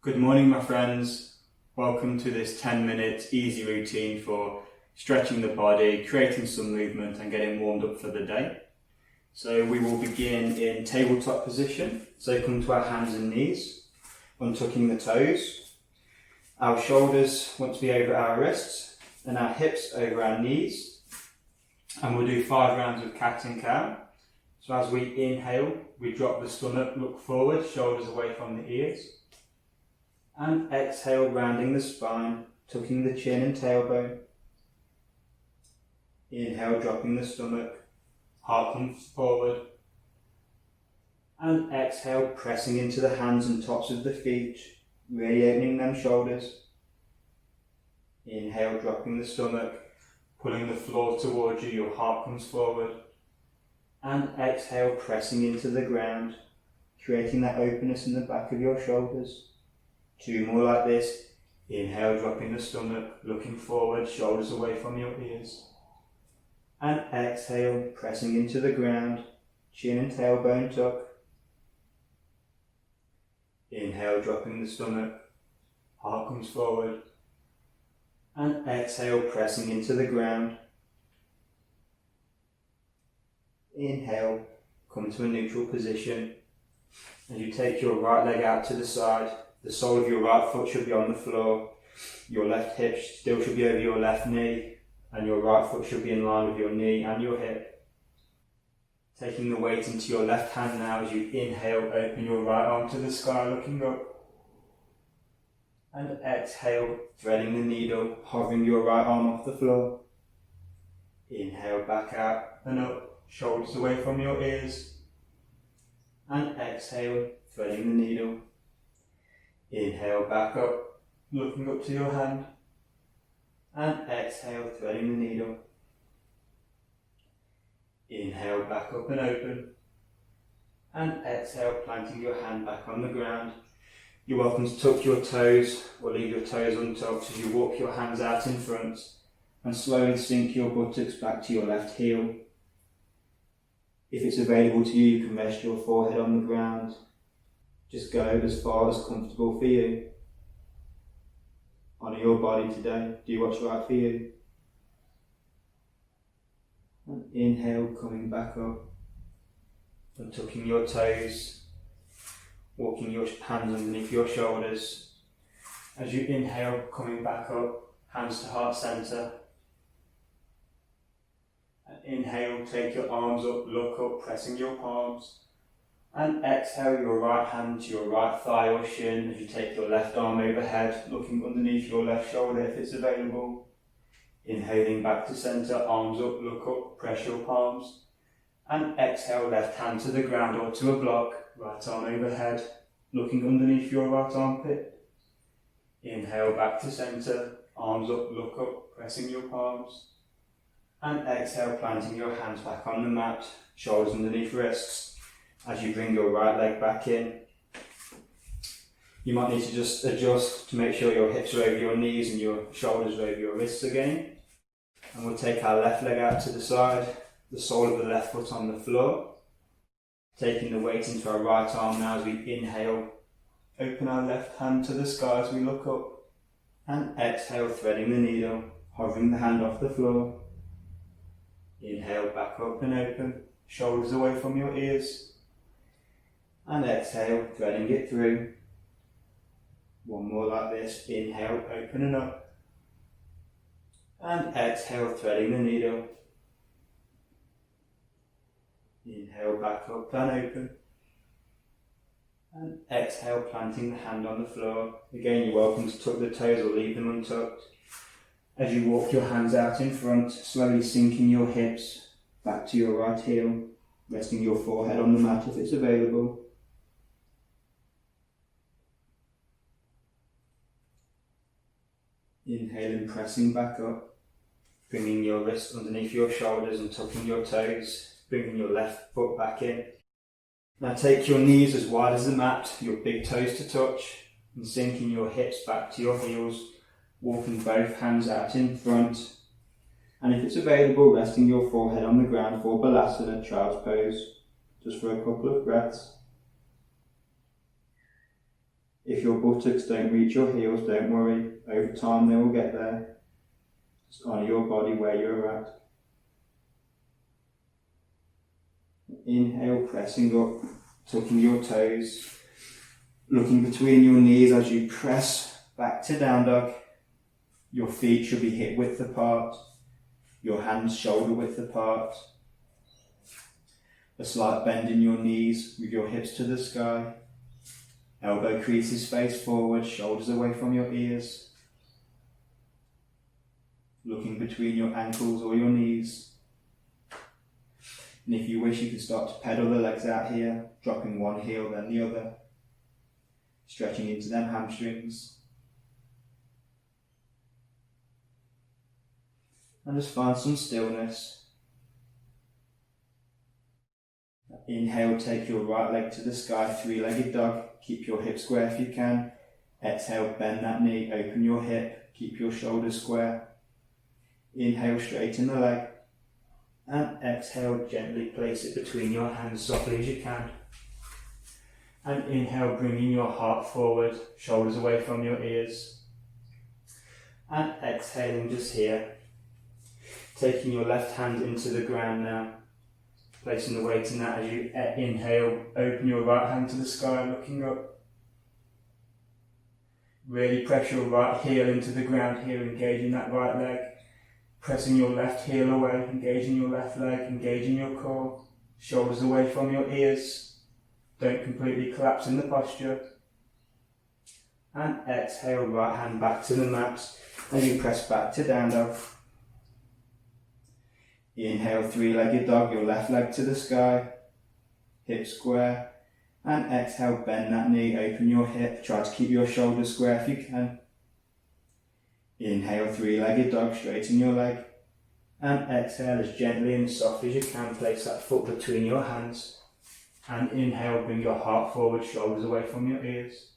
Good morning, my friends. Welcome to this 10-minute easy routine for stretching the body, creating some movement and getting warmed up for the day. So we will begin in tabletop position. So come to our hands and knees, untucking the toes. Our shoulders want to be over our wrists and our hips over our knees. And we'll do 5 rounds of cat and cow. So as we inhale, we drop the stomach, look forward, shoulders away from the ears. And exhale, rounding the spine, tucking the chin and tailbone. Inhale, dropping the stomach, heart comes forward. And exhale, pressing into the hands and tops of the feet, really opening them shoulders. Inhale, dropping the stomach, pulling the floor towards you, your heart comes forward. And exhale, pressing into the ground, creating that openness in the back of your shoulders. 2 more like this. Inhale, dropping the stomach, looking forward, shoulders away from your ears. And exhale, pressing into the ground, chin and tailbone tuck. Inhale, dropping the stomach, heart comes forward. And exhale, pressing into the ground. Inhale, come to a neutral position. As you take your right leg out to the side, the sole of your right foot should be on the floor. Your left hip still should be over your left knee, and your right foot should be in line with your knee and your hip. Taking the weight into your left hand now as you inhale, open your right arm to the sky, looking up. And exhale, threading the needle, hovering your right arm off the floor. Inhale, back out and up, shoulders away from your ears. And exhale, threading the needle. Inhale, back up, looking up to your hand. And exhale, threading the needle. Inhale, back up and open. And exhale, planting your hand back on the ground. You're welcome to tuck your toes or leave your toes untucked as you walk your hands out in front and slowly sink your buttocks back to your left heel. If it's available to you, you can rest your forehead on the ground. Just go as far as comfortable for you. Honour your body today. Do what's right for you. And inhale, coming back up. And tucking your toes. Walking your hands underneath your shoulders. As you inhale, coming back up. Hands to heart centre. And inhale, take your arms up, look up, pressing your palms. And exhale, your right hand to your right thigh or shin as you take your left arm overhead, looking underneath your left shoulder if it's available. Inhaling back to centre, arms up, look up, press your palms. And exhale, left hand to the ground or to a block, right arm overhead, looking underneath your right armpit. Inhale back to centre, arms up, look up, pressing your palms. And exhale, planting your hands back on the mat, shoulders underneath wrists. As you bring your right leg back in, you might need to just adjust to make sure your hips are over your knees and your shoulders are over your wrists again. And we'll take our left leg out to the side, the sole of the left foot on the floor. Taking the weight into our right arm now as we inhale, open our left hand to the sky as we look up. And exhale, threading the needle, hovering the hand off the floor. Inhale, back up and open, shoulders away from your ears. And exhale, threading it through. 1 more like this. Inhale, opening up. And exhale, threading the needle. Inhale, back up and open. And exhale, planting the hand on the floor. Again, you're welcome to tuck the toes or leave them untucked. As you walk your hands out in front, slowly sinking your hips back to your right heel, resting your forehead on the mat if it's available. Inhaling, pressing back up, bringing your wrists underneath your shoulders and tucking your toes, bringing your left foot back in. Now take your knees as wide as the mat, your big toes to touch, and sinking your hips back to your heels, walking both hands out in front. And if it's available, resting your forehead on the ground for Balasana, child's pose, just for a couple of breaths. If your buttocks don't reach your heels, don't worry. Over time they will get there. Just honour your body where you're at. Inhale, pressing up, tucking your toes, looking between your knees as you press back to down dog. Your feet should be hip width apart, your hands shoulder width apart. A slight bend in your knees with your hips to the sky. Elbow creases face forward, shoulders away from your ears. Looking between your ankles or your knees. And if you wish, you can start to pedal the legs out here, dropping one heel then the other. Stretching into them hamstrings. And just find some stillness. Inhale, take your right leg to the sky, three-legged dog. Keep your hips square if you can. Exhale, bend that knee, open your hip, keep your shoulders square. Inhale, straighten the leg. And exhale, gently place it between your hands, softly as you can. And inhale, bringing your heart forward, shoulders away from your ears. And exhaling just here. Taking your left hand into the ground now. Placing the weight in that as you inhale, open your right hand to the sky, looking up. Really press your right heel into the ground here, engaging that right leg. Pressing your left heel away, engaging your left leg, engaging your core. Shoulders away from your ears. Don't completely collapse in the posture. And exhale, right hand back to the mat as you press back to down dog. Inhale, three-legged dog, your left leg to the sky, hip square, and exhale, bend that knee, open your hip, try to keep your shoulders square if you can. Inhale, three-legged dog, straighten your leg, and exhale as gently and softly as you can, place that foot between your hands, and inhale, bring your heart forward, shoulders away from your ears,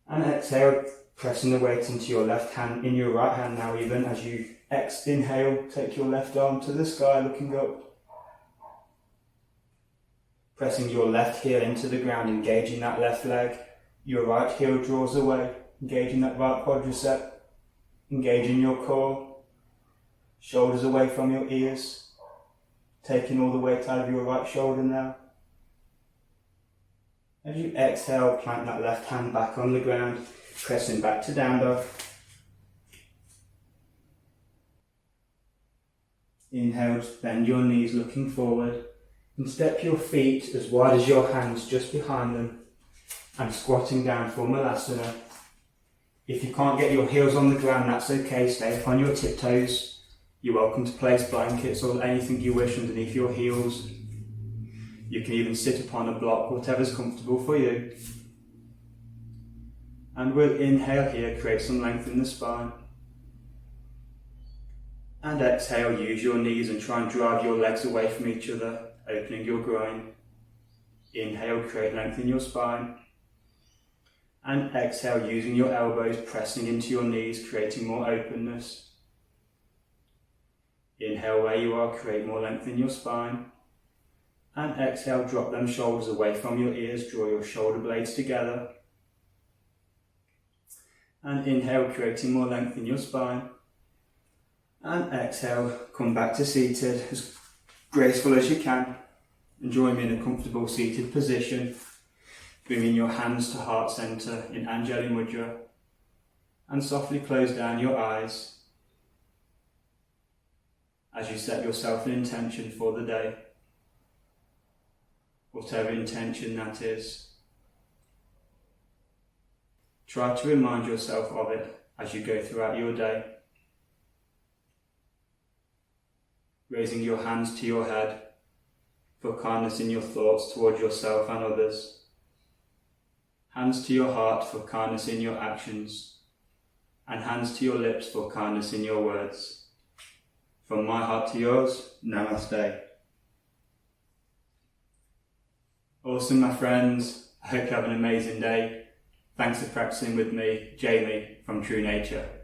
and exhale, pressing the weight into your left hand, in your right hand now even, as you inhale, take your left arm to the sky, looking up. Pressing your left heel into the ground, engaging that left leg. Your right heel draws away, engaging that right quadricep. Engaging your core. Shoulders away from your ears. Taking all the weight out of your right shoulder now. As you exhale, plant that left hand back on the ground, pressing back to down dog. Inhale, bend your knees looking forward and step your feet as wide as your hands just behind them and squatting down for Malasana. If you can't get your heels on the ground, that's okay, stay up on your tiptoes. You're welcome to place blankets or anything you wish underneath your heels. You can even sit upon a block, whatever's comfortable for you. And we'll inhale here, create some length in the spine. And exhale, use your knees and try and drive your legs away from each other, opening your groin. Inhale, create length in your spine. And exhale, using your elbows, pressing into your knees, creating more openness. Inhale where you are, create more length in your spine. And exhale, drop them shoulders away from your ears, draw your shoulder blades together. And inhale, creating more length in your spine. And exhale, come back to seated, as graceful as you can. And join me in a comfortable seated position. Bringing your hands to heart center in Anjali Mudra. And softly close down your eyes as you set yourself an intention for the day. Whatever intention that is. Try to remind yourself of it as you go throughout your day. Raising your hands to your head for kindness in your thoughts towards yourself and others. Hands to your heart for kindness in your actions. And hands to your lips for kindness in your words. From my heart to yours, Namaste. Awesome, my friends. I hope you have an amazing day. Thanks for practicing with me, Jamie from True Nature.